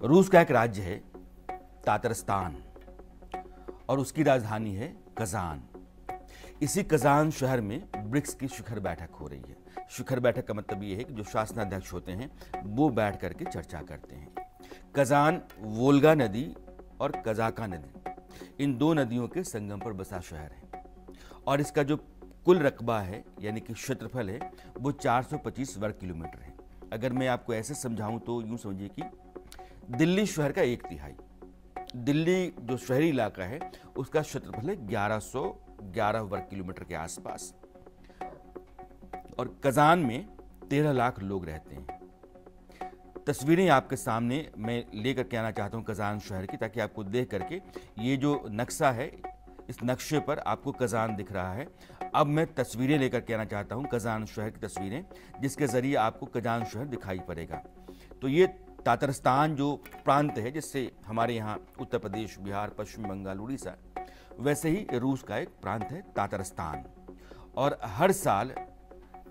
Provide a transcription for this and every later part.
रूस का एक राज्य है तातरस्तान और उसकी राजधानी है कजान। इसी कजान शहर में ब्रिक्स की शिखर बैठक हो रही है। शिखर बैठक का मतलब ये है कि जो शासनाध्यक्ष होते हैं वो बैठ करके चर्चा करते हैं। कजान वोल्गा नदी और कजाका नदी, इन दो नदियों के संगम पर बसा शहर है और इसका जो कुल रकबा है यानी कि क्षेत्रफल है वो 425 वर्ग किलोमीटर है। अगर मैं आपको ऐसे समझाऊं तो यूं समझिए कि दिल्ली शहर का 1/3, दिल्ली जो शहरी इलाका है उसका क्षेत्रफल है 1111 वर्ग किलोमीटर के आसपास और कजान में 13 लाख लोग रहते हैं। तस्वीरें आपके सामने मैं लेकर के आना चाहता हूं कजान शहर की, ताकि आपको देख करके ये जो नक्शा है इस नक्शे पर आपको कजान दिख रहा है। अब मैं तस्वीरें लेकर के आना चाहता हूं कजान शहर की तस्वीरें, जिसके जरिए आपको कजान शहर दिखाई पड़ेगा। तो ये तातरस्तान जो प्रांत है, जिससे हमारे यहाँ उत्तर प्रदेश, बिहार, पश्चिम बंगाल, उड़ीसा, वैसे ही रूस का एक प्रांत है तातरस्तान। और हर साल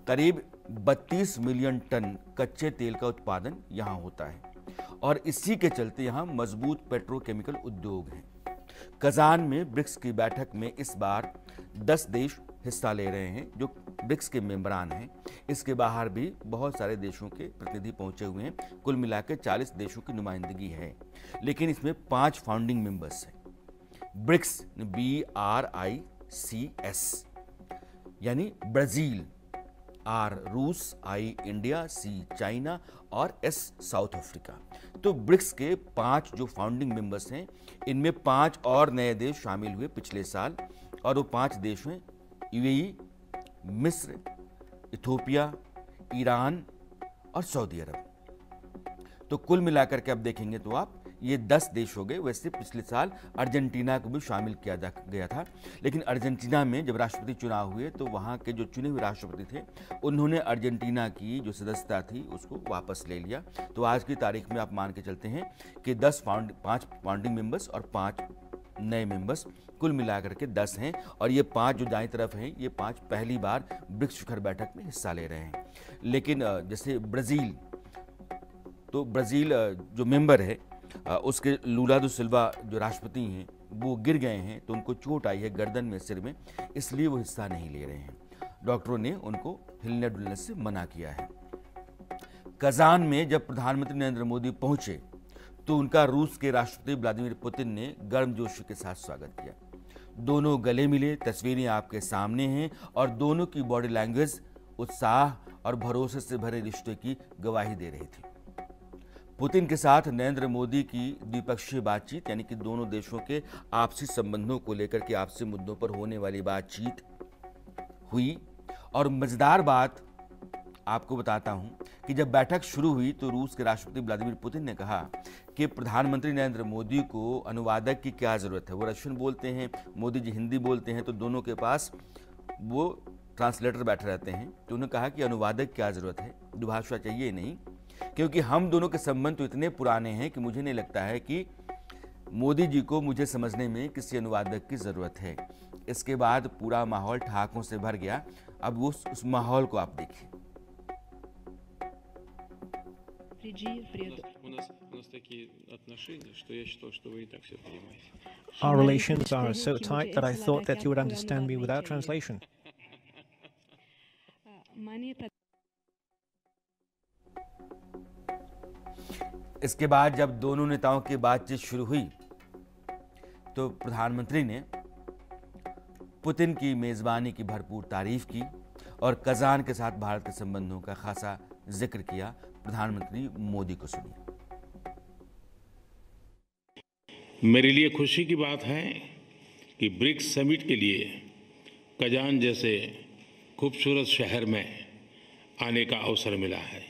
करीब 32 मिलियन टन कच्चे तेल का उत्पादन यहाँ होता है और इसी के चलते यहाँ मजबूत पेट्रोकेमिकल उद्योग हैं। कजान में ब्रिक्स की बैठक में इस बार 10 देश हिस्सा ले रहे हैं जो ब्रिक्स के मेंबरान हैं। इसके बाहर भी बहुत सारे देशों के प्रतिनिधि पहुंचे हुए हैं। कुल मिलाकर 40 देशों की नुमाइंदगी है, लेकिन इसमें 5 फाउंडिंग मेंबर्स हैं। ब्रिक्स BRICS यानी ब्राजील, R रूस, I इंडिया, C चाइना और S साउथ अफ्रीका। तो ब्रिक्स के 5 जो फाउंडिंग मेंबर्स हैं, इनमें 5 और नए देश शामिल हुए पिछले साल और वो 5 देश हैं UAE, मिस्र, इथोपिया, ईरान और सऊदी अरब। तो कुल मिलाकर के अब देखेंगे तो आप ये 10 देश हो गए। वैसे पिछले साल अर्जेंटीना को भी शामिल किया गया था, लेकिन अर्जेंटीना में जब राष्ट्रपति चुनाव हुए तो वहाँ के जो चुने हुए राष्ट्रपति थे उन्होंने अर्जेंटीना की जो सदस्यता थी उसको वापस ले लिया। तो आज की तारीख में आप मान के चलते हैं कि 5 फाउंडिंग मेंबर्स और 5 नए मेंबर्स, कुल मिलाकर के 10 हैं। और ये 5 जो दाईं तरफ हैं, ये 5 पहली बार ब्रिक्स शिखर बैठक में हिस्सा ले रहे हैं। लेकिन जैसे ब्राज़ील, तो ब्राज़ील जो मेंबर है उसके लूला दा सिल्वा जो राष्ट्रपति हैं वो गिर गए हैं, तो उनको चोट आई है गर्दन में, सिर में, इसलिए वो हिस्सा नहीं ले रहे हैं। डॉक्टरों ने उनको हिलने डुलने से मना किया है। कजान में जब प्रधानमंत्री नरेंद्र मोदी पहुंचे तो उनका रूस के राष्ट्रपति व्लादिमीर पुतिन ने गर्मजोशी के साथ स्वागत किया। दोनों गले मिले, तस्वीरें आपके सामने हैं और दोनों की बॉडी लैंग्वेज उत्साह और भरोसे से भरे रिश्ते की गवाही दे रही थी। पुतिन के साथ नरेंद्र मोदी की द्विपक्षीय बातचीत यानी कि दोनों देशों के आपसी संबंधों को लेकर के आपसी मुद्दों पर होने वाली बातचीत हुई। और मजेदार बात आपको बताता हूं कि जब बैठक शुरू हुई तो रूस के राष्ट्रपति व्लादिमीर पुतिन ने कहा कि प्रधानमंत्री नरेंद्र मोदी को अनुवादक की क्या जरूरत है। वो रशियन बोलते हैं, मोदी जी हिंदी बोलते हैं, तो दोनों के पास वो ट्रांसलेटर बैठे रहते हैं। तो उन्होंने कहा कि अनुवादक की क्या जरूरत है, दुभाषा चाहिए नहीं, क्योंकि हम दोनों के संबंध तो इतने पुराने हैं कि मुझे नहीं लगता है कि मोदी जी को मुझे समझने में किसी अनुवादक की ज़रूरत है। इसके बाद पूरा माहौल ठहाकों से भर गया। अब उस माहौल को आप देखिए। Our relations are so tight that I thought that you would understand me without translation. इसके बाद जब दोनों नेताओं की बातचीत शुरू हुई तो प्रधानमंत्री ने पुतिन की मेज़बानी की भरपूर तारीफ की और कजान के साथ भारत के संबंधों का खासा जिक्र किया। प्रधानमंत्री मोदी को सुनिए। मेरे लिए खुशी की बात है कि ब्रिक्स समिट के लिए कजान जैसे खूबसूरत शहर में आने का अवसर मिला है।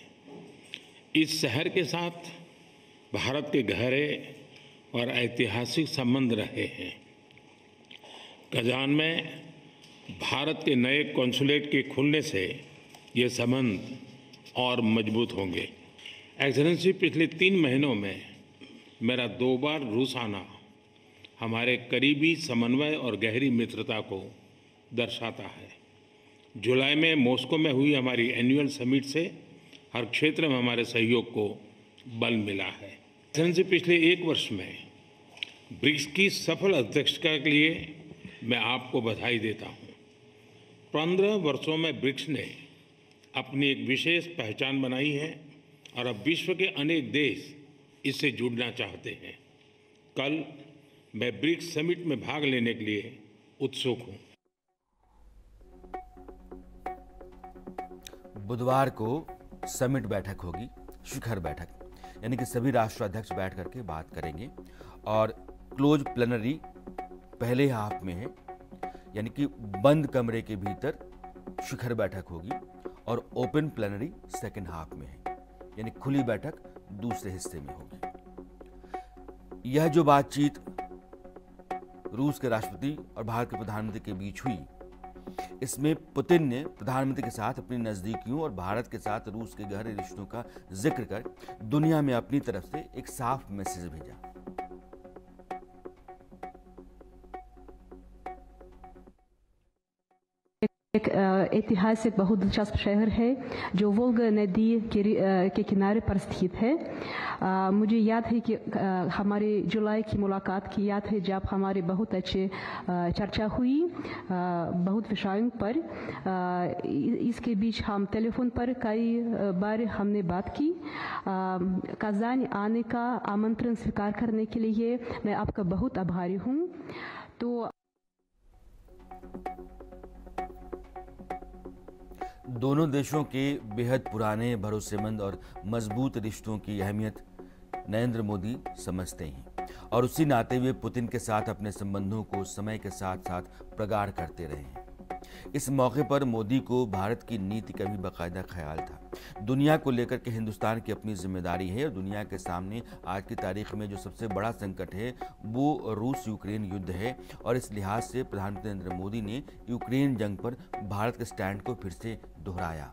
इस शहर के साथ भारत के गहरे और ऐतिहासिक संबंध रहे हैं। कजान में भारत के नए कॉन्सुलेट के खुलने से ये संबंध और मजबूत होंगे। एक्सेलेंसी, पिछले 3 महीनों में मेरा 2 बार रूस आना हमारे करीबी समन्वय और गहरी मित्रता को दर्शाता है। जुलाई में मॉस्को में हुई हमारी एनुअल समिट से हर क्षेत्र में हमारे सहयोग को बल मिला है। से पिछले एक वर्ष में ब्रिक्स की सफल अध्यक्षता के लिए मैं आपको बधाई देता हूं। 15 वर्षों में ब्रिक्स ने अपनी एक विशेष पहचान बनाई है और अब विश्व के अनेक देश इससे जुड़ना चाहते हैं। कल मैं ब्रिक्स समिट में भाग लेने के लिए उत्सुक हूं। बुधवार को समिट बैठक होगी, शिखर बैठक, यानी कि सभी राष्ट्राध्यक्ष बैठ करके बात करेंगे और क्लोज प्लेनरी पहले हाफ में है, यानी कि बंद कमरे के भीतर शिखर बैठक होगी और ओपन प्लेनरी सेकेंड हाफ में है, यानी खुली बैठक दूसरे हिस्से में होगी। यह जो बातचीत रूस के राष्ट्रपति और भारत के प्रधानमंत्री के बीच हुई, इसमें पुतिन ने प्रधानमंत्री के साथ अपनी नजदीकियों और भारत के साथ रूस के गहरे रिश्तों का जिक्र कर दुनिया में अपनी तरफ से एक साफ मैसेज भेजा। एक ऐतिहासिक बहुत दिलचस्प शहर है जो वोल्गा नदी के किनारे पर स्थित है। मुझे याद है कि हमारे जुलाई की मुलाकात की याद है जब हमारे बहुत अच्छे चर्चा हुई बहुत विषयों पर। इसके बीच हम टेलीफोन पर कई बार हमने बात की। कज़ान आने का आमंत्रण स्वीकार करने के लिए मैं आपका बहुत आभारी हूँ। तो दोनों देशों के बेहद पुराने, भरोसेमंद और मजबूत रिश्तों की अहमियत नरेंद्र मोदी समझते हैं और उसी नाते वे पुतिन के साथ अपने संबंधों को समय के साथ साथ प्रगाढ़ करते रहे हैं। इस मौके पर मोदी को भारत की नीति का भी बाकायदा ख्याल था। दुनिया को लेकर के हिंदुस्तान की अपनी जिम्मेदारी है और दुनिया के सामने आज की तारीख में जो सबसे बड़ा संकट है वो रूस यूक्रेन युद्ध है और इस लिहाज से प्रधानमंत्री नरेंद्र मोदी ने यूक्रेन जंग पर भारत के स्टैंड को फिर से दोहराया।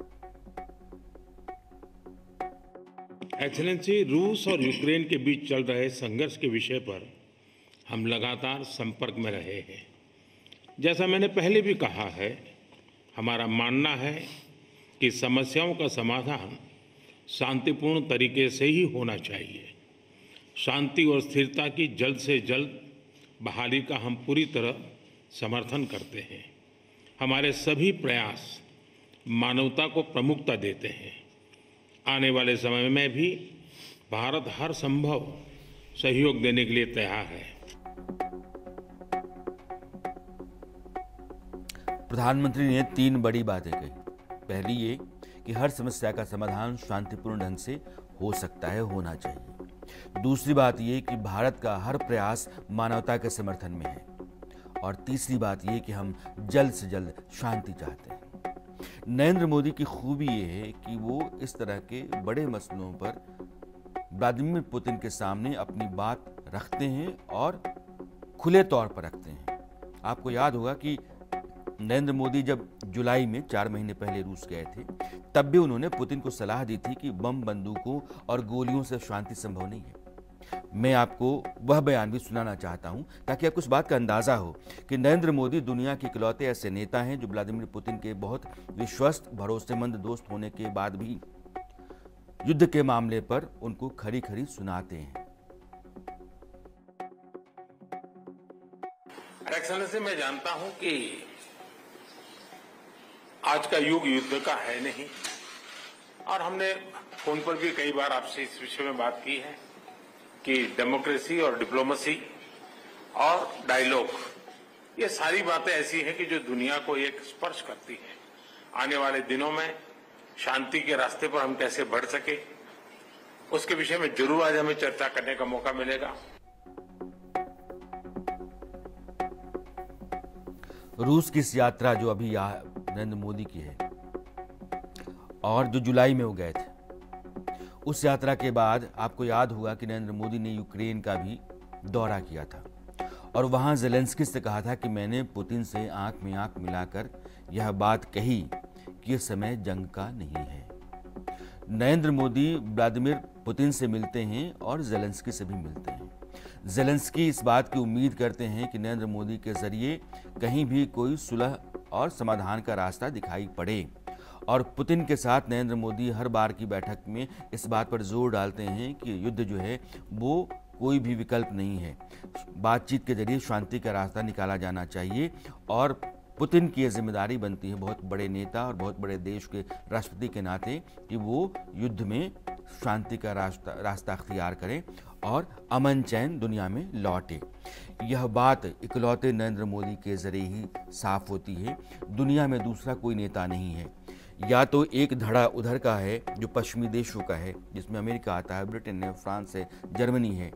एक्सेलेंसी, रूस और यूक्रेन के बीच चल रहे संघर्ष के विषय पर हम लगातार संपर्क में रहे हैं। जैसा मैंने पहले भी कहा है, हमारा मानना है कि समस्याओं का समाधान शांतिपूर्ण तरीके से ही होना चाहिए। शांति और स्थिरता की जल्द से जल्द बहाली का हम पूरी तरह समर्थन करते हैं। हमारे सभी प्रयास मानवता को प्रमुखता देते हैं। आने वाले समय में भी भारत हर संभव सहयोग देने के लिए तैयार है। प्रधानमंत्री ने 3 बड़ी बातें कही। पहली ये कि हर समस्या का समाधान शांतिपूर्ण ढंग से हो सकता है, होना चाहिए। दूसरी बात ये कि भारत का हर प्रयास मानवता के समर्थन में है और तीसरी बात ये कि हम जल्द से जल्द शांति चाहते हैं। नरेंद्र मोदी की खूबी ये है कि वो इस तरह के बड़े मसलों पर व्लादिमीर पुतिन के सामने अपनी बात रखते हैं और खुले तौर पर रखते हैं। आपको याद होगा कि नरेंद्र मोदी जब जुलाई में 4 महीने पहले रूस गए थे, तब भी उन्होंने पुतिन को सलाह दी थी कि बम, बंदूकों और गोलियों से शांति संभव नहीं है। मैं आपको वह बयान भी सुनाना चाहता हूं ताकि आपको इस बात का अंदाजा हो कि नरेंद्र मोदी दुनिया के इकलौते ऐसे नेता हैं जो व्लादिमीर पुतिन के बहुत विश्वस्त, भरोसेमंद दोस्त होने के बाद भी युद्ध के मामले पर उनको खरी खरी सुनाते हैं। एक्सेलेंसी, मैं जानता हूं कि आज का युग युद्ध का है नहीं और हमने फोन पर भी कई बार आपसे इस विषय में बात की है कि डेमोक्रेसी और डिप्लोमेसी और डायलॉग, ये सारी बातें ऐसी हैं कि जो दुनिया को एक स्पर्श करती है। आने वाले दिनों में शांति के रास्ते पर हम कैसे बढ़ सके, उसके विषय में जरूर आज हमें चर्चा करने का मौका मिलेगा। रूस की इस यात्रा जो अभी नरेंद्र मोदी की है और जो जुलाई में वो गए थे, उस यात्रा के बाद आपको याद होगा कि नरेंद्र मोदी ने यूक्रेन का भी दौरा किया था और वहां ज़ेलेंस्की से कहा था कि मैंने पुतिन से आंख में आंख मिलाकर यह बात कही कि यह समय जंग का नहीं है। नरेंद्र मोदी व्लादिमीर पुतिन से मिलते हैं और ज़ेलेंस्की से भी मिलते हैं। ज़ेलेंस्की इस बात की उम्मीद करते हैं कि नरेंद्र मोदी के जरिए कहीं भी कोई सुलह और समाधान का रास्ता दिखाई पड़े और पुतिन के साथ नरेंद्र मोदी हर बार की बैठक में इस बात पर जोर डालते हैं कि युद्ध जो है वो कोई भी विकल्प नहीं है, बातचीत के जरिए शांति का रास्ता निकाला जाना चाहिए। और पुतिन की यह जिम्मेदारी बनती है बहुत बड़े नेता और बहुत बड़े देश के राष्ट्रपति के नाते कि वो युद्ध में शांति का रास्ता अख्तियार करें और अमन चैन दुनिया में लौटे। यह बात इकलौते नरेंद्र मोदी के जरिए ही साफ होती है। दुनिया में दूसरा कोई नेता नहीं है, या तो एक धड़ा उधर का है जो पश्चिमी देशों का है, जिसमें अमेरिका आता है, ब्रिटेन है, फ्रांस है, जर्मनी है,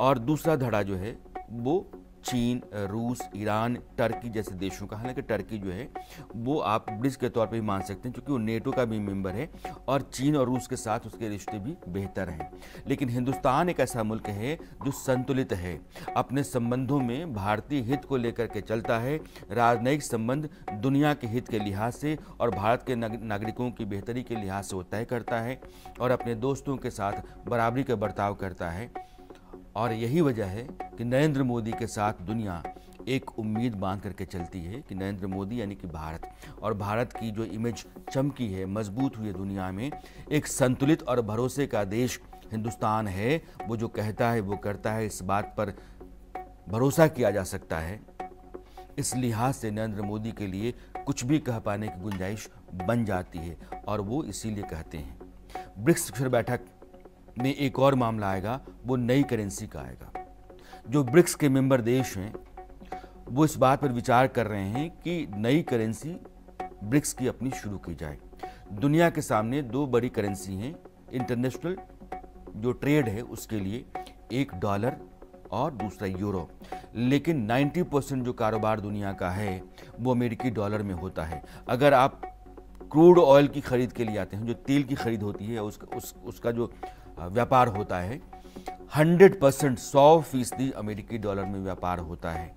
और दूसरा धड़ा जो है वो चीन, रूस, ईरान, टर्की जैसे देशों का। हालांकि टर्की जो है वो आप ब्रिक्स के तौर पे भी मान सकते हैं क्योंकि वो नेटो का भी मेंबर है और चीन और रूस के साथ उसके रिश्ते भी बेहतर हैं। लेकिन हिंदुस्तान एक ऐसा मुल्क है जो संतुलित है, अपने संबंधों में भारतीय हित को लेकर के चलता है, राजनयिक संबंध दुनिया के हित के लिहाज से और भारत के नागरिकों की बेहतरी के लिहाज से वो तय करता है और अपने दोस्तों के साथ बराबरी का बर्ताव करता है। और यही वजह है कि नरेंद्र मोदी के साथ दुनिया एक उम्मीद बांध करके चलती है कि नरेंद्र मोदी यानी कि भारत, और भारत की जो इमेज चमकी है, मजबूत हुई है दुनिया में, एक संतुलित और भरोसे का देश हिंदुस्तान है। वो जो कहता है वो करता है, इस बात पर भरोसा किया जा सकता है। इस लिहाज से नरेंद्र मोदी के लिए कुछ भी कह पाने की गुंजाइश बन जाती है और वो इसीलिए कहते हैं। ब्रिक्स शिखर बैठक में एक और मामला आएगा, वो नई करेंसी का आएगा। जो ब्रिक्स के मेंबर देश हैं वो इस बात पर विचार कर रहे हैं कि नई करेंसी ब्रिक्स की अपनी शुरू की जाए। दुनिया के सामने दो बड़ी करेंसी हैं इंटरनेशनल जो ट्रेड है उसके लिए, एक डॉलर और दूसरा यूरो। लेकिन 90% जो कारोबार दुनिया का है वो अमेरिकी डॉलर में होता है। अगर आप क्रूड ऑयल की खरीद के लिए आते हैं, जो तेल की खरीद होती है, उसका जो व्यापार होता है 100%, 100% अमेरिकी डॉलर में व्यापार होता है।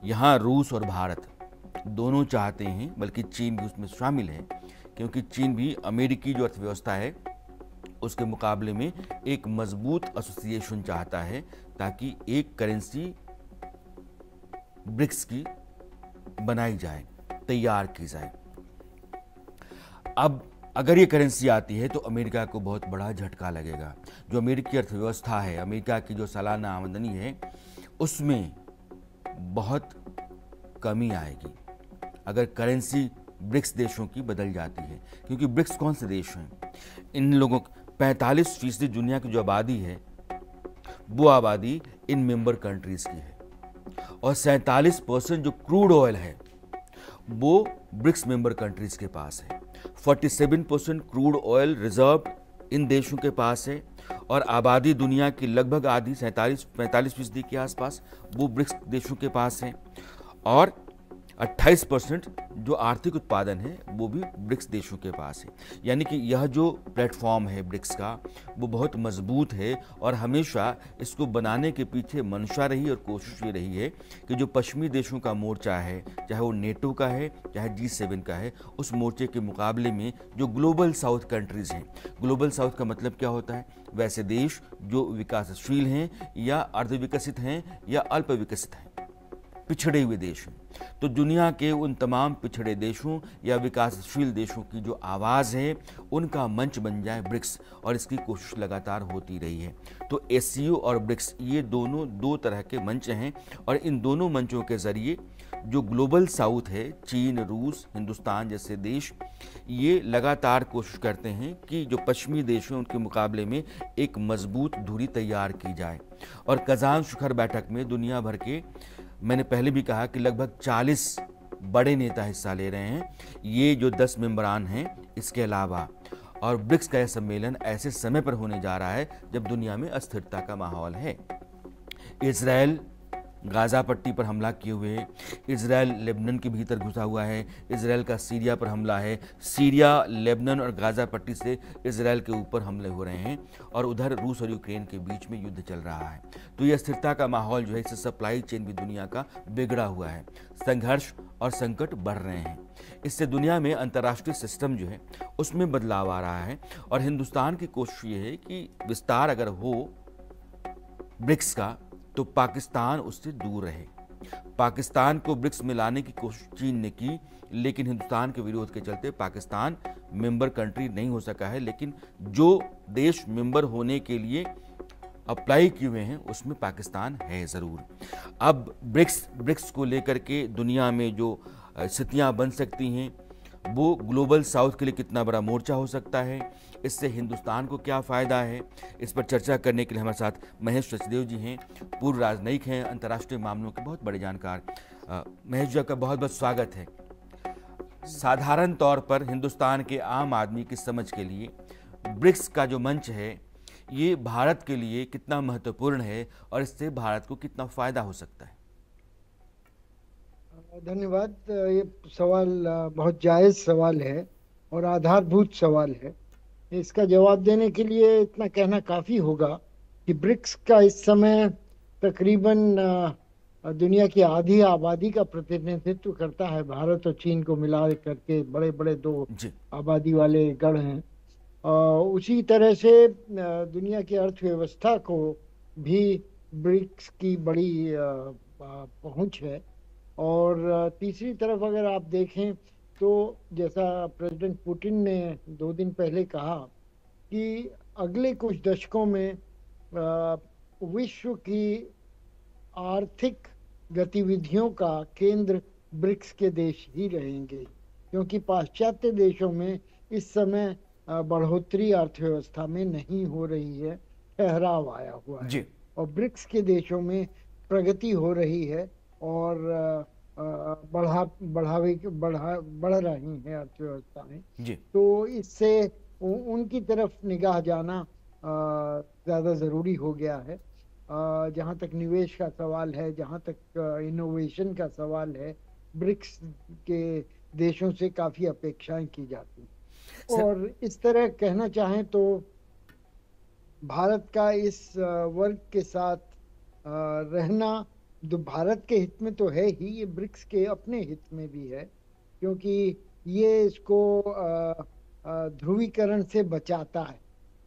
यहाँ रूस और भारत दोनों चाहते हैं, बल्कि चीन भी उसमें शामिल है, क्योंकि चीन भी अमेरिकी जो अर्थव्यवस्था है उसके मुकाबले में एक मजबूत एसोसिएशन चाहता है ताकि एक करेंसी ब्रिक्स की बनाई जाए, तैयार की जाए। अब अगर ये करेंसी आती है तो अमेरिका को बहुत बड़ा झटका लगेगा। जो अमेरिकी अर्थव्यवस्था है, अमेरिका की जो सालाना आमदनी है उसमें बहुत कमी आएगी अगर करेंसी ब्रिक्स देशों की बदल जाती है। क्योंकि ब्रिक्स कौन से देश हैं? इन लोगों 45% दुनिया की जो आबादी है वो आबादी इन मेंबर कंट्रीज की है, और 47% जो क्रूड ऑयल है वो ब्रिक्स मेंबर कंट्रीज के पास है। 47% क्रूड ऑयल रिजर्व इन देशों के पास है, और आबादी दुनिया की लगभग आधी 45% के आसपास वो ब्रिक्स देशों के पास है, और 28% जो आर्थिक उत्पादन है वो भी ब्रिक्स देशों के पास है। यानी कि यह जो प्लेटफॉर्म है ब्रिक्स का वो बहुत मजबूत है, और हमेशा इसको बनाने के पीछे मंशा रही और कोशिश ये रही है कि जो पश्चिमी देशों का मोर्चा है, चाहे वो नेटो का है चाहे G7 का है, उस मोर्चे के मुकाबले में जो ग्लोबल साउथ कंट्रीज़ हैं, ग्लोबल साउथ का मतलब क्या होता है? वैसे देश जो विकासशील हैं या अर्धविकसित हैं या अल्प विकसित हैं, पिछड़े हुए देश हैं। तो दुनिया के उन तमाम पिछड़े देशों या विकासशील देशों की जो आवाज़ है उनका मंच बन जाए ब्रिक्स, और इसकी कोशिश लगातार होती रही है। तो SCO और ब्रिक्स ये दोनों दो तरह के मंच हैं, और इन दोनों मंचों के ज़रिए जो ग्लोबल साउथ है, चीन, रूस, हिंदुस्तान जैसे देश, ये लगातार कोशिश करते हैं कि जो पश्चिमी देश हैं उनके मुकाबले में एक मजबूत धुरी तैयार की जाए। और कजान शिखर बैठक में दुनिया भर के, मैंने पहले भी कहा कि लगभग 40 बड़े नेता हिस्सा ले रहे हैं, ये जो 10 मेंबरान हैं इसके अलावा। और ब्रिक्स का यह सम्मेलन ऐसे समय पर होने जा रहा है जब दुनिया में अस्थिरता का माहौल है। इजराइल गाज़ा पट्टी पर हमला किए हुए, इजराइल लेबनान के भीतर घुसा हुआ है, इजराइल का सीरिया पर हमला है, सीरिया, लेबनान और गाज़ा पट्टी से इजराइल के ऊपर हमले हो रहे हैं, और उधर रूस और यूक्रेन के बीच में युद्ध चल रहा है। तो ये अस्थिरता का माहौल जो है, इससे सप्लाई चेन भी दुनिया का बिगड़ा हुआ है, संघर्ष और संकट बढ़ रहे हैं। इससे दुनिया में अंतर्राष्ट्रीय सिस्टम जो है उसमें बदलाव आ रहा है, और हिंदुस्तान की कोशिश ये है कि विस्तार अगर हो ब्रिक्स का तो पाकिस्तान उससे दूर रहे। पाकिस्तान को ब्रिक्स में लाने की कोशिश चीन ने की, लेकिन हिंदुस्तान के विरोध के चलते पाकिस्तान मेंबर कंट्री नहीं हो सका है। लेकिन जो देश मेंबर होने के लिए अप्लाई किए हुए हैं उसमें पाकिस्तान है ज़रूर। अब ब्रिक्स को लेकर के दुनिया में जो स्थितियां बन सकती हैं, वो ग्लोबल साउथ के लिए कितना बड़ा मोर्चा हो सकता है, इससे हिंदुस्तान को क्या फ़ायदा है, इस पर चर्चा करने के लिए हमारे साथ महेश सचदेव जी हैं, पूर्व राजनयिक हैं, अंतर्राष्ट्रीय मामलों के बहुत बड़े जानकार। महेश जी का बहुत बहुत स्वागत है। साधारण तौर पर हिंदुस्तान के आम आदमी की समझ के लिए ब्रिक्स का जो मंच है ये भारत के लिए कितना महत्वपूर्ण है और इससे भारत को कितना फ़ायदा हो सकता है? धन्यवाद। ये सवाल बहुत जायज़ सवाल है और आधारभूत सवाल है। इसका जवाब देने के लिए इतना कहना काफ़ी होगा कि ब्रिक्स का इस समय तकरीबन दुनिया की आधी आबादी का प्रतिनिधित्व करता है। भारत और चीन को मिला करके बड़े बड़े दो आबादी वाले गढ़ हैं। उसी तरह से दुनिया की अर्थव्यवस्था को भी ब्रिक्स की बड़ी पहुंच है। और तीसरी तरफ अगर आप देखें तो जैसा प्रेसिडेंट पुतिन ने 2 दिन पहले कहा कि अगले कुछ दशकों में विश्व की आर्थिक गतिविधियों का केंद्र ब्रिक्स के देश ही रहेंगे, क्योंकि पाश्चात्य देशों में इस समय बढ़ोतरी अर्थव्यवस्था में नहीं हो रही है, ठहराव आया हुआ है। और ब्रिक्स के देशों में प्रगति हो रही है और बढ़ रही है अर्थव्यवस्थाएं। तो इससे उनकी तरफ निगाह जाना ज़्यादा ज़रूरी हो गया है। जहाँ तक निवेश का सवाल है, जहाँ तक इनोवेशन का सवाल है, ब्रिक्स के देशों से काफ़ी अपेक्षाएं की जाती हैं। और इस तरह कहना चाहें तो भारत का इस वर्ग के साथ रहना जो भारत के हित में तो है ही, ये ब्रिक्स के अपने हित में भी है, क्योंकि ये इसको ध्रुवीकरण से बचाता है।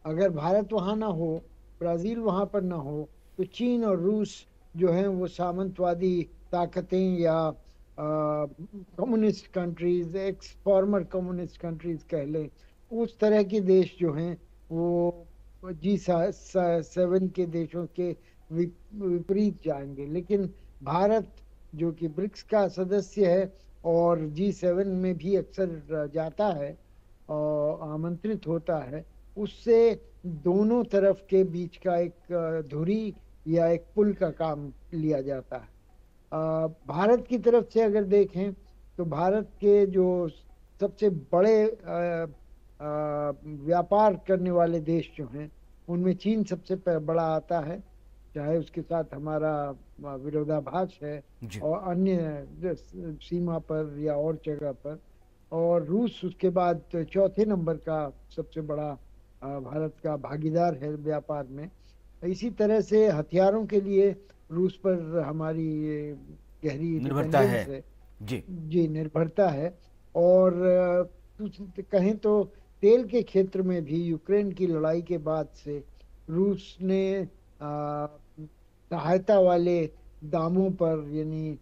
अगर भारत वहाँ ना हो, ब्राज़ील वहाँ पर ना हो, तो चीन और रूस जो हैं वो सामंतवादी ताकतें या communist countries, x farmer communist countries कह लें, उस तरह के देश जो हैं वो G7 के देशों के विपरीत जाएंगे। लेकिन भारत जो कि ब्रिक्स का सदस्य है और G7 में भी अक्सर जाता है और आमंत्रित होता है, उससे दोनों तरफ के बीच का एक धुरी या एक पुल का काम लिया जाता है। भारत की तरफ से अगर देखें तो भारत के जो सबसे बड़े व्यापार करने वाले देश जो हैं उनमें चीन सबसे बड़ा आता है, चाहे उसके साथ हमारा विरोधाभास है और अन्य सीमा पर या और जगह पर, और रूस उसके बाद चौथे नंबर का सबसे बड़ा भारत का भागीदार है व्यापार में। इसी तरह से हथियारों के लिए रूस पर हमारी गहरी निर्भरता है। जी निर्भरता है। और कहें तो तेल के क्षेत्र में भी यूक्रेन की लड़ाई के बाद से रूस ने सहायता वाले दामों पर यानी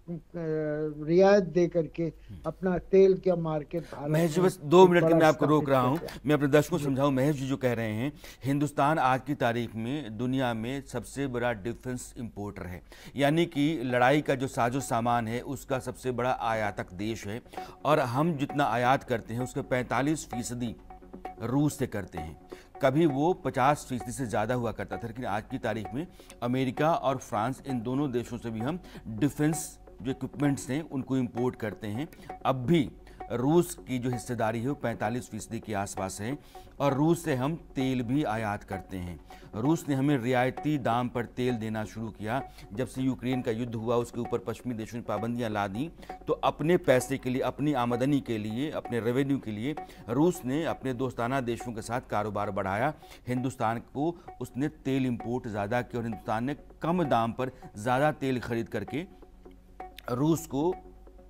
रियायत दे करके अपना तेल का मार्केट महेश जी बस 2 मिनट के मैं आपको रोक रहा हूं, मैं अपने दर्शकों को समझाऊं। महेश जी जो कह रहे हैं, हिंदुस्तान आज की तारीख में दुनिया में सबसे बड़ा डिफेंस इंपोर्टर है, यानी कि लड़ाई का जो साजो सामान है उसका सबसे बड़ा आयातक देश है। और हम जितना आयात करते हैं उसके 45% रूस से करते हैं। कभी वो 50% से ज़्यादा हुआ करता था, लेकिन आज की तारीख में अमेरिका और फ्रांस, इन दोनों देशों से भी हम डिफेंस जो इक्विपमेंट्स हैं उनको इंपोर्ट करते हैं। अब भी रूस की जो हिस्सेदारी है वो 45% के आसपास है और रूस से हम तेल भी आयात करते हैं। रूस ने हमें रियायती दाम पर तेल देना शुरू किया। जब से यूक्रेन का युद्ध हुआ उसके ऊपर पश्चिमी देशों ने पाबंदियां ला दी, तो अपने पैसे के लिए, अपनी आमदनी के लिए, अपने रेवेन्यू के लिए रूस ने अपने दोस्ताना देशों के साथ कारोबार बढ़ाया। हिंदुस्तान को उसने तेल इंपोर्ट ज़्यादा किया और हिंदुस्तान ने कम दाम पर ज़्यादा तेल खरीद करके रूस को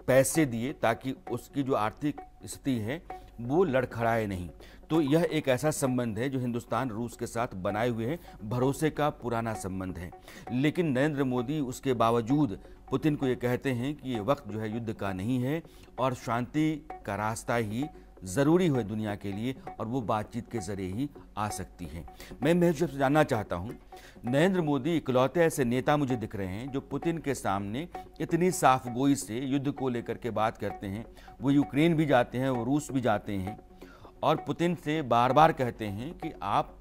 पैसे दिए ताकि उसकी जो आर्थिक स्थिति है वो लड़खड़ाए नहीं। तो यह एक ऐसा संबंध है जो हिंदुस्तान रूस के साथ बनाए हुए है, भरोसे का पुराना संबंध है। लेकिन नरेंद्र मोदी उसके बावजूद पुतिन को ये कहते हैं कि ये वक्त जो है युद्ध का नहीं है और शांति का रास्ता ही ज़रूरी है दुनिया के लिए, और वो बातचीत के ज़रिए ही आ सकती है। मैं महज से जानना चाहता हूँ, नरेंद्र मोदी इकलौते ऐसे नेता मुझे दिख रहे हैं जो पुतिन के सामने इतनी साफगोई से युद्ध को लेकर के बात करते हैं। वो यूक्रेन भी जाते हैं, वो रूस भी जाते हैं और पुतिन से बार बार कहते हैं कि आप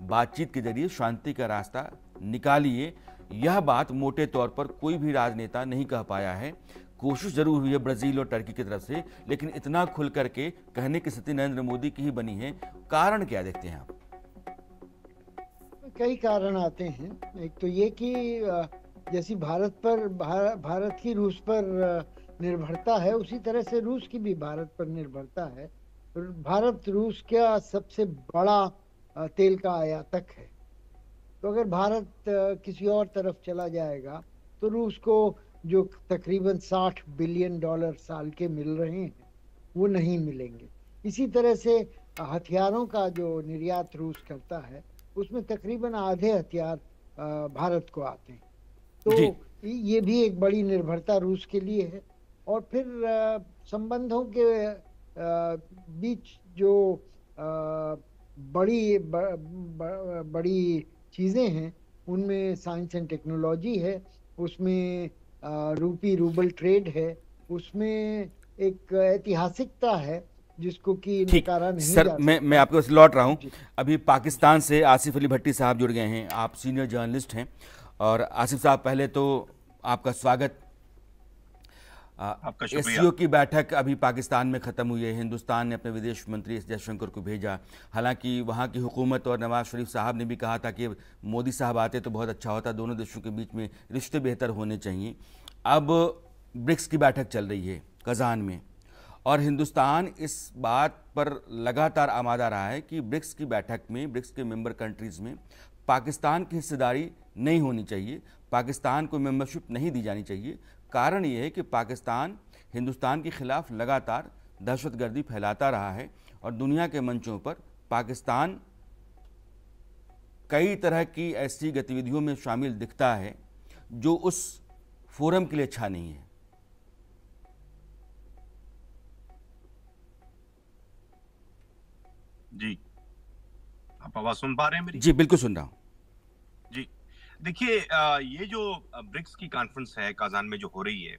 बातचीत के जरिए शांति का रास्ता निकालिए। यह बात मोटे तौर पर कोई भी राजनेता नहीं कह पाया है। कोशिश जरूर हुई है ब्राज़ील और टर्की की तरफ से, लेकिन इतना खुल करके कहने की स्थिति नरेंद्र मोदी की ही बनी है। कारण क्या देखते हैं आप? कई कारण आते हैं। एक तो ये कि जैसी भारत की रूस पर निर्भरता है, उसी तरह से रूस की भी भारत पर निर्भरता है। भारत रूस का सबसे बड़ा तेल का आयातक है। तो अगर भारत किसी और तरफ चला जाएगा तो रूस को जो तकरीबन $60 बिलियन साल के मिल रहे हैं वो नहीं मिलेंगे। इसी तरह से हथियारों का जो निर्यात रूस करता है उसमें तकरीबन आधे हथियार भारत को आते हैं। तो ये भी एक बड़ी निर्भरता रूस के लिए है। और फिर संबंधों के बीच जो बड़ी चीज़ें हैं उनमें साइंस एंड टेक्नोलॉजी है, उसमें रूबल ट्रेड है, उसमें एक ऐतिहासिकता है जिसको कि नकारा नहीं सर, जा मैं आपके पास लौट रहा हूँ। अभी पाकिस्तान से आसिफ अली भट्टी साहब जुड़ गए हैं। आप सीनियर जर्नलिस्ट हैं। और आसिफ साहब, पहले तो आपका स्वागत। आपका शुक्रिया। एससीओ की बैठक अभी पाकिस्तान में ख़त्म हुई है। हिंदुस्तान ने अपने विदेश मंत्री एस जयशंकर को भेजा। हालांकि वहाँ की हुकूमत और नवाज शरीफ साहब ने भी कहा था कि मोदी साहब आते तो बहुत अच्छा होता, दोनों देशों के बीच में रिश्ते बेहतर होने चाहिए। अब ब्रिक्स की बैठक चल रही है कज़ान में, और हिंदुस्तान इस बात पर लगातार आमादा रहा है कि ब्रिक्स की बैठक में, ब्रिक्स के मेंबर कंट्रीज़ में पाकिस्तान की हिस्सेदारी नहीं होनी चाहिए, पाकिस्तान को मेंबरशिप नहीं दी जानी चाहिए। कारण ये है कि पाकिस्तान हिंदुस्तान के खिलाफ लगातार दहशतगर्दी फैलाता रहा है और दुनिया के मंचों पर पाकिस्तान कई तरह की ऐसी गतिविधियों में शामिल दिखता है जो उस फोरम के लिए अच्छा नहीं है। जी, आप आवाज सुन पा रहे हैं मेरी? जी बिल्कुल सुन रहा हूं। जी, देखिए, ये जो ब्रिक्स की कॉन्फ्रेंस है काजान में जो हो रही है,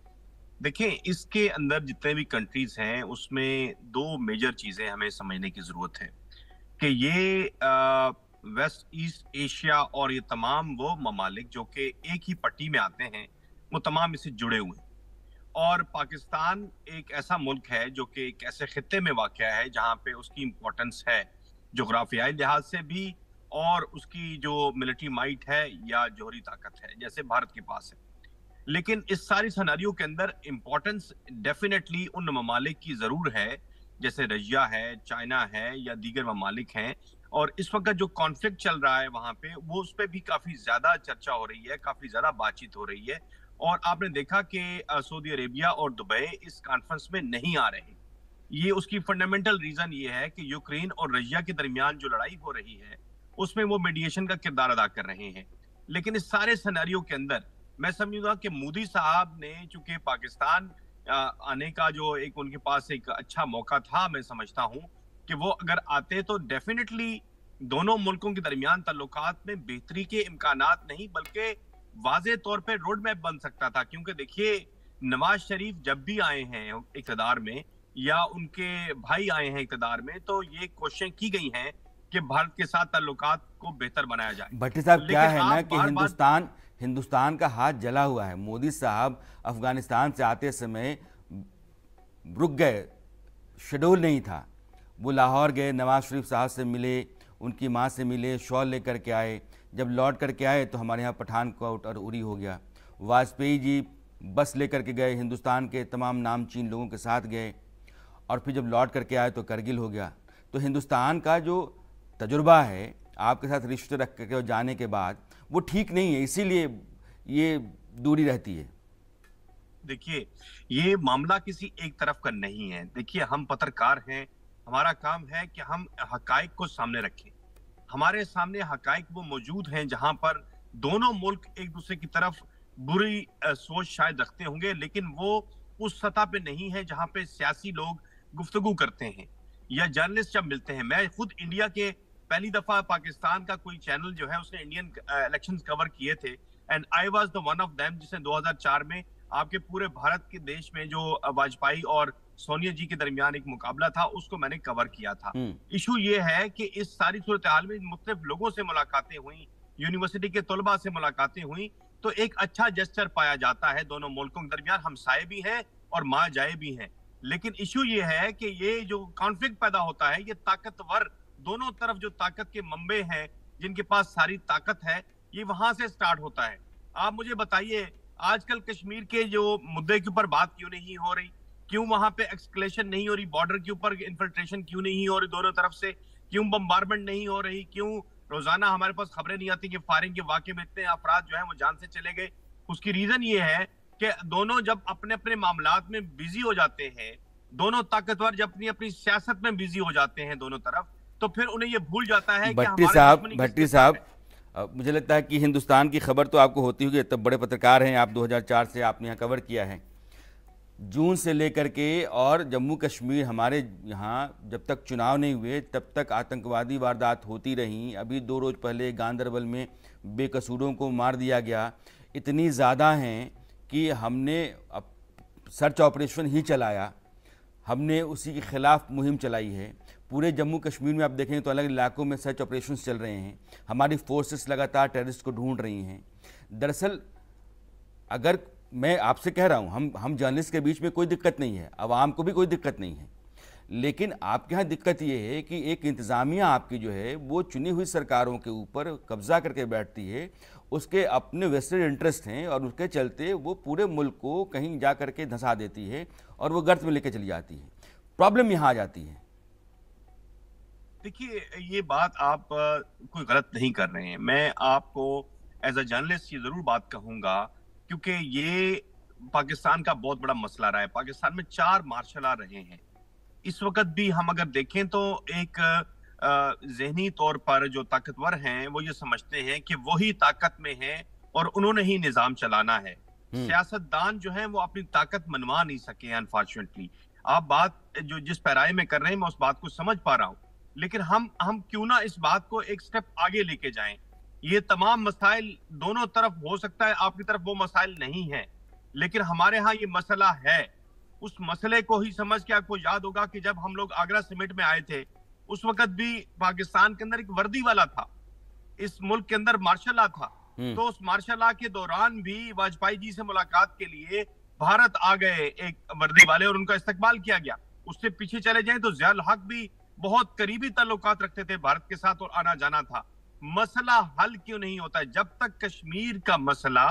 देखिए इसके अंदर जितने भी कंट्रीज हैं उसमें दो मेजर चीजें हमें समझने की जरूरत है कि ये वेस्ट ईस्ट एशिया और ये तमाम वो ममालिक जो कि एक ही पट्टी में आते हैं वो तमाम इससे जुड़े हुए हैं। और पाकिस्तान एक ऐसा मुल्क है जो कि एक ऐसे खित्ते में वाक़या है जहां पे उसकी इम्पोर्टेंस है जोग्राफियाई लिहाज से भी, और उसकी जो मिलिट्री माइट है या जौहरी ताकत है जैसे भारत के पास है। लेकिन इस सारी सिनेरियो के अंदर इम्पोर्टेंस डेफिनेटली उन ममालिक की जरूर है जैसे रशिया है, चाइना है या दीगर ममालिक हैं। और इस वक्त जो कॉन्फ्लिक्ट चल रहा है वहां पे वो उस पर भी काफी ज्यादा चर्चा हो रही है, काफी ज्यादा बातचीत हो रही है। और आपने देखा कि सऊदी अरेबिया और दुबई इस कॉन्फ्रेंस में नहीं आ रहे। ये उसकी फंडामेंटल रीजन ये है कि यूक्रेन और रशिया के दरमियान जो लड़ाई हो रही है उसमें वो मीडिएशन का किरदार अदा कर रहे हैं। लेकिन इस सारे सिनेरियो के अंदर मैं समझूंगा कि मोदी साहब ने चूंकि पाकिस्तान आने का जो एक उनके पास एक अच्छा मौका था, मैं समझता हूं कि वो अगर आते तो डेफिनेटली दोनों मुल्कों के दरमियान ताल्लुकात में बेहतरी के इम्कानात नहीं बल्कि वाज़े तौर पे रोड मैप बन सकता था। क्योंकि देखिए, नवाज शरीफ जब भी आए हैं इक़्तिदार में या उनके भाई आए हैं इक़्तिदार में, तो ये कोशिशें की गई हैं कि भारत के साथ ताल्लुकात को बेहतर बनाया जाए। भट्टी साहब, क्या है ना कि हिंदुस्तान का हाथ जला हुआ है। मोदी साहब अफगानिस्तान से आते समय रुक गए, शेड्यूल नहीं था। वो लाहौर गए, नवाज शरीफ साहब से मिले, उनकी माँ से मिले, शॉल लेकर के आए। जब लौट करके आए तो हमारे यहाँ पठानकोट और उरी हो गया। वाजपेयी जी बस लेकर के गए, हिंदुस्तान के तमाम नामचीन लोगों के साथ गए, और फिर जब लौट करके आए तो करगिल हो गया। तो हिंदुस्तान का जो तजुर्बा है आपके साथ रिश्ते रख करके जाने के बाद वो ठीक नहीं है, इसीलिए ये दूरी रहती है। देखिए, ये मामला किसी एक तरफ का नहीं है। देखिए, हम पत्रकार हैं, हमारा काम है कि हम हकाइक को सामने रखें। हमारे सामने हकाइक वो मौजूद हैं जहां पर दोनों मुल्क एक दूसरे की तरफ बुरी सोच शायद रखते होंगे, लेकिन वो उस सतह पे नहीं है जहां पे सियासी लोग गुफ्तगू करते हैं या जर्नलिस्ट जब मिलते हैं। मैं खुद इंडिया के पहली दफा पाकिस्तान का कोई चैनल जो है उसने इंडियन इलेक्शंस कवर किए थे, and I was the one of them, जिसने 2004 में आपके पूरे भारत के देश में जो वाजपेयी और सोनिया जी के दरमियान एक मुकाबला था, उसको मैंने कवर किया था। इशू ये है कि इस सारी सूरत हाल में मुख्तलिफ लोगों से मुलाकातें हुई, यूनिवर्सिटी के तलबा से मुलाकातें हुई, तो एक अच्छा जेस्चर पाया जाता है दोनों मुल्कों के दरमियान। हमसाये भी हैं और माँ जाए भी हैं, लेकिन इशू ये है कि ये जो कॉन्फ्लिक्ट पैदा होता है, ये ताकतवर दोनों तरफ जो ताकत के मंबे हैं, जिनके पास सारी ताकत है, ये वहां से स्टार्ट होता है। आप मुझे बताइए, आजकल कश्मीर के जो मुद्दे के ऊपर बात क्यों नहीं हो रही? क्यों वहां पे एक्सकलेशन नहीं हो रही? बॉर्डर के ऊपर इन्फिल्ट्रेशन क्यों नहीं हो रही दोनों तरफ से? क्यों बम्बारमेंट नहीं हो रही? क्यों रोजाना हमारे पास खबरें नहीं आती कि फायरिंग के वाकये में इतने अफराद जो है वो जान से चले गए? उसकी रीजन ये है कि दोनों जब अपने अपने मामलात में बिजी हो जाते हैं, दोनों ताकतवर जब अपनी अपनी सियासत में बिजी हो जाते हैं दोनों तरफ, तो फिर उन्हें ये भूल जाता है कि भट्टी साहब, मुझे लगता है कि हिंदुस्तान की खबर तो आपको होती होगी, तब बड़े पत्रकार हैं आप, 2004 से आपने यहाँ कवर किया है। जून से लेकर के और जम्मू कश्मीर, हमारे यहाँ जब तक चुनाव नहीं हुए तब तक आतंकवादी वारदात होती रहीं। अभी 2 रोज़ पहले गांदरबल में बेकसूरों को मार दिया गया। इतनी ज़्यादा हैं कि हमने सर्च ऑपरेशन ही चलाया, हमने उसी के ख़िलाफ़ मुहिम चलाई है। पूरे जम्मू कश्मीर में आप देखेंगे तो अलग इलाकों में सर्च ऑपरेशंस चल रहे हैं। हमारी फोर्सेस लगातार टेररिस्ट को ढूंढ रही हैं। दरअसल अगर मैं आपसे कह रहा हूँ, हम जर्नलिस्ट के बीच में कोई दिक्कत नहीं है, आवाम को भी कोई दिक्कत नहीं है, लेकिन आपके यहाँ दिक्कत ये है कि एक इंतज़ामिया आपकी जो है वो चुनी हुई सरकारों के ऊपर कब्जा करके बैठती है, उसके अपने वेस्टेड इंटरेस्ट हैं और उसके चलते वो पूरे मुल्क को कहीं जा करके धंसा देती है और वो गर्त में लेके चली जाती है। प्रॉब्लम यहाँ आ जाती है। देखिए, ये बात आप कोई गलत नहीं कर रहे हैं। मैं आपको एज अ जर्नलिस्ट ये जरूर बात कहूंगा, क्योंकि ये पाकिस्तान का बहुत बड़ा मसला रहा है। पाकिस्तान में 4 मार्शल आर्ट रहे हैं। इस वक्त भी हम अगर देखें तो एक ज़हनी तौर पर जो ताकतवर हैं वो ये समझते हैं कि वही ताकत में हैं और उन्होंने ही निजाम चलाना है। सियासतदान जो हैं वो अपनी ताकत मनवा नहीं सके अनफॉर्चुनेटली। आप बात जो जिस पैराए में कर रहे हैं मैं उस बात को समझ पा रहा हूँ, लेकिन हम क्यों ना इस बात को एक स्टेप आगे लेके जाएं। ये तमाम मसाइल दोनों तरफ हो सकता है, आपकी तरफ वो मसाइल नहीं है, लेकिन हमारे यहाँ ये मसला है। उस मसले को ही समझ के आपको याद होगा कि जब हम लोग आगरा समिट में आए थे, उस वक्त भी पाकिस्तान के अंदर एक वर्दी वाला था, इस मुल्क के अंदर मार्शल लॉ था। तो उस मार्शल लॉ के दौरान भी वाजपेयी जी से मुलाकात के लिए भारत आ गए एक वर्दी वाले और उनका इस्तकबाल किया गया। उससे पीछे चले जाएं तो ज़ियाउल हक भी बहुत करीबी ताल्लुकात रखते थे भारत के साथ और आना जाना था। मसला हल क्यों नहीं होता है? जब तक कश्मीर का मसला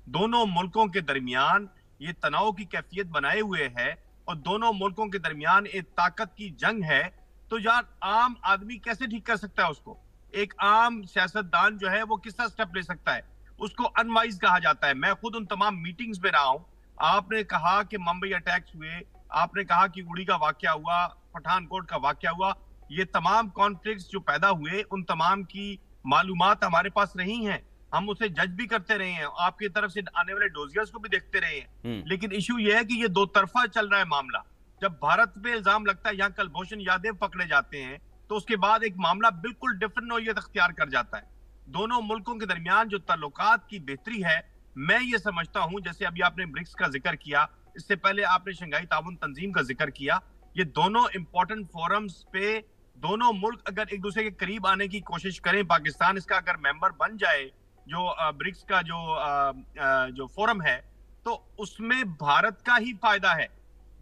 दोनों मुल्कों के दरमियान ये तनाव की कैफियत बनाए हुए है और दोनों मुल्कों के दरमियान एक ताकत की जंग है, तो यार आम आदमी कैसे ठीक कर सकता है उसको? एक आम सियासतदान जो है वो किस तरह स्टेप ले सकता है? उसको अनवाइज कहा जाता है। मैं खुद उन तमाम मीटिंग्स में रहा हूं। आपने कहा कि मुंबई अटैक्स हुए, आपने कहा कि उड़ी का वाकया हुआ, पठानकोट का वाकया हुआ, ये तमाम कॉन्फ्लिक्ट्स जो पैदा हुए उन तमाम की मालूमात हमारे पास रही हैं। हम उसे जज भी करते रहे हैं, आपकी तरफ से आने वाले डोजियर्स को भी देखते रहे हैं। लेकिन इशू ये है कि ये दो तरफा चल रहा है मामला। जब भारत पे इल्जाम लगता है यहाँ कुलभूषण यादव पकड़े जाते हैं, तो उसके बाद एक मामला बिल्कुल डिफरेंट नौइयत अख्तियार कर जाता है। दोनों मुल्कों के दरमियान जो ताल्लुकात की बेहतरी है, मैं ये समझता हूं, जैसे अभी आपने ब्रिक्स का जिक्र किया, इससे पहले आपने शंघाई ताउन तंजीम का जिक्र किया, ये दोनों इंपॉर्टेंट फोरम्स पे दोनों मुल्क अगर एक दूसरे के करीब आने की कोशिश करें, पाकिस्तान इसका अगर मेंबर बन जाए, जो ब्रिक्स का जो फोरम है, तो उसमें भारत का ही फायदा है।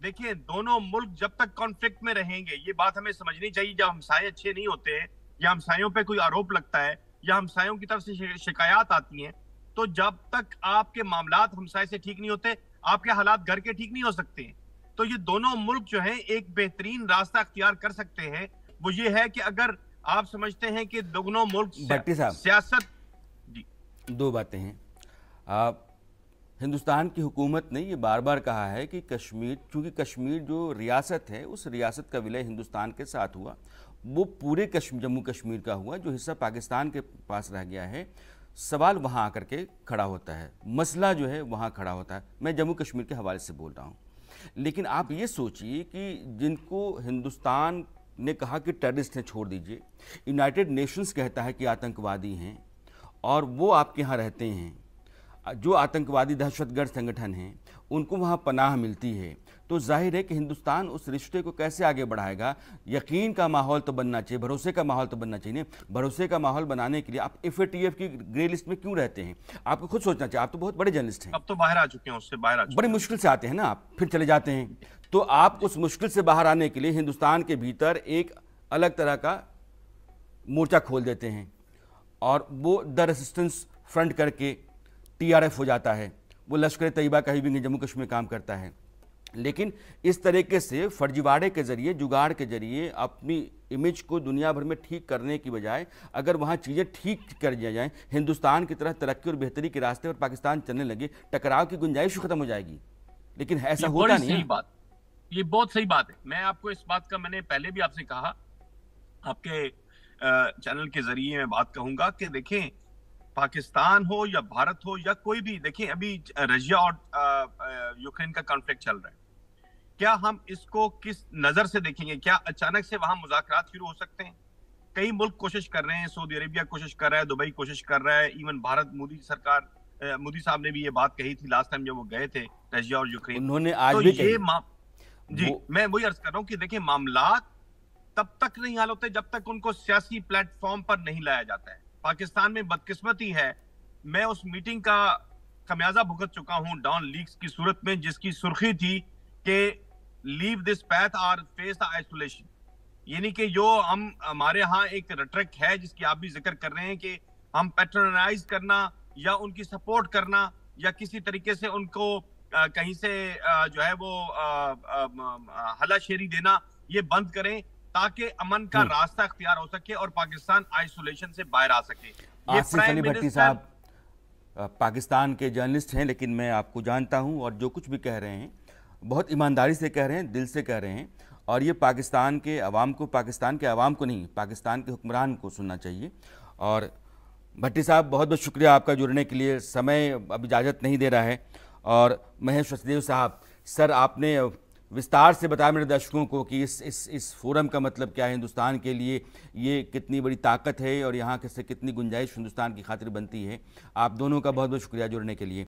देखिए, दोनों मुल्क जब तक कॉन्फ्लिक्ट में रहेंगे, ये बात हमें समझनी चाहिए, जब हमसाये अच्छे नहीं होते हैं या हमसायों पे कोई आरोप लगता है या हमसायों की तरफ से शिकायत आती हैं, तो जब तक आपके मामलात हमसाये से ठीक नहीं होते, आपके हालात घर के ठीक नहीं हो सकते हैं। तो ये दोनों मुल्क जो हैं एक बेहतरीन रास्ता अख्तियार कर सकते हैं, वो ये है कि अगर आप समझते हैं कि दोनों मुल्क भट्टी साहब, सियासत, दो बातें हैं। हिंदुस्तान की हुकूमत ने ये बार बार कहा है कि कश्मीर, चूँकि कश्मीर जो रियासत है उस रियासत का विलय हिंदुस्तान के साथ हुआ, वो पूरे जम्मू कश्मीर का हुआ, जो हिस्सा पाकिस्तान के पास रह गया है, सवाल वहाँ आकर के खड़ा होता है, मसला जो है वहाँ खड़ा होता है। मैं जम्मू कश्मीर के हवाले से बोल रहा हूँ। लेकिन आप ये सोचिए कि जिनको हिंदुस्तान ने कहा कि टेररिस्ट हैं, छोड़ दीजिए, यूनाइटेड नेशंस कहता है कि आतंकवादी हैं, और वो आपके यहाँ रहते हैं, जो आतंकवादी दहशतगर्द संगठन हैं उनको वहाँ पनाह मिलती है, तो जाहिर है कि हिंदुस्तान उस रिश्ते को कैसे आगे बढ़ाएगा। यकीन का माहौल तो बनना चाहिए, भरोसे का माहौल तो बनना चाहिए। भरोसे का माहौल बनाने के लिए आप FATF की ग्रे लिस्ट में क्यों रहते हैं? आपको खुद सोचना चाहिए, आप तो बहुत बड़े जर्नलिस्ट हैं। अब तो बाहर आ चुके हैं, उससे बाहर आ चुके बड़ी मुश्किल से आते हैं ना आप, फिर चले जाते हैं। तो आप उस मुश्किल से बाहर आने के लिए हिंदुस्तान के भीतर एक अलग तरह का मोर्चा खोल देते हैं, और वो द रेसिस्टेंस फ्रंट करके TRF हो जाता है। वो लश्कर तैयबा का ही भी जम्मू कश्मीर में काम करता है। लेकिन इस तरीके से फर्जीवाड़े के जरिए, जुगाड़ के जरिए अपनी इमेज को दुनिया भर में ठीक करने की बजाय अगर वहाँ चीज़ें ठीक कर दिया जाए, हिंदुस्तान की तरह तरक्की और बेहतरी के रास्ते और पाकिस्तान चलने लगे, टकराव की गुंजाइश खत्म हो जाएगी। लेकिन ऐसा होता नहीं है। ये बहुत सही बात है। मैं आपको इस बात का, मैंने पहले भी आपसे कहा, आपके चैनल के जरिए मैं बात कहूंगा कि देखें, पाकिस्तान हो या भारत हो या कोई भी, देखें अभी रशिया और यूक्रेन का कॉन्फ्लिक्ट चल रहा है, क्या हम इसको किस नजर से देखेंगे? क्या अचानक से वहां मुज़ाकरात शुरू हो सकते हैं? कई मुल्क कोशिश कर रहे हैं, सऊदी अरेबिया कोशिश कर रहा है, दुबई कोशिश कर रहा है, इवन भारत, मोदी सरकार, मोदी साहब ने भी ये बात कही थी लास्ट टाइम जब वो गए थे रशिया और यूक्रेन। उन्होंने आज तो भी ये जी मैं वही अर्ज कर रहा हूँ कि देखिए, मामलात तब तक नहीं हल होते जब तक उनको सियासी प्लेटफॉर्म पर नहीं लाया जाता है। पाकिस्तान में बदकिस्मती है, मैं उस मीटिंग का खमियाजा भुगत चुका हूं डॉन लीक्स की सूरत में, जिसकी सुर्खी थी कि लीव दिस पैथ और फेस द आइसोलेशन। यानी कि जो हमारे यहाँ एक रेटरिक है जिसकी आप भी जिक्र कर रहे हैं कि हम पैट्रोनाइज करना या उनकी सपोर्ट करना या किसी तरीके से उनको कहीं से जो है वो हलाशेरी देना, ये बंद करें ताकि अमन का रास्ता अख्तियार हो सके और पाकिस्तान आइसोलेशन से बाहर आ सके। ये आसिफ अली भट्टी साहब पाकिस्तान के जर्नलिस्ट हैं, लेकिन मैं आपको जानता हूं, और जो कुछ भी कह रहे हैं बहुत ईमानदारी से कह रहे हैं, दिल से कह रहे हैं, और ये पाकिस्तान के अवाम को नहीं, पाकिस्तान के हुक्मरान को सुनना चाहिए। और भट्टी साहब, बहुत बहुत शुक्रिया आपका जुड़ने के लिए। समय अब इजाज़त नहीं दे रहा है। और महेश वसुदेव साहब, सर आपने विस्तार से बताया मेरे दर्शकों को कि इस फोरम का मतलब क्या है हिंदुस्तान के लिए, ये कितनी बड़ी ताकत है और यहाँ से कितनी गुंजाइश हिंदुस्तान की खातिर बनती है। आप दोनों का बहुत बहुत शुक्रिया जुड़ने के लिए।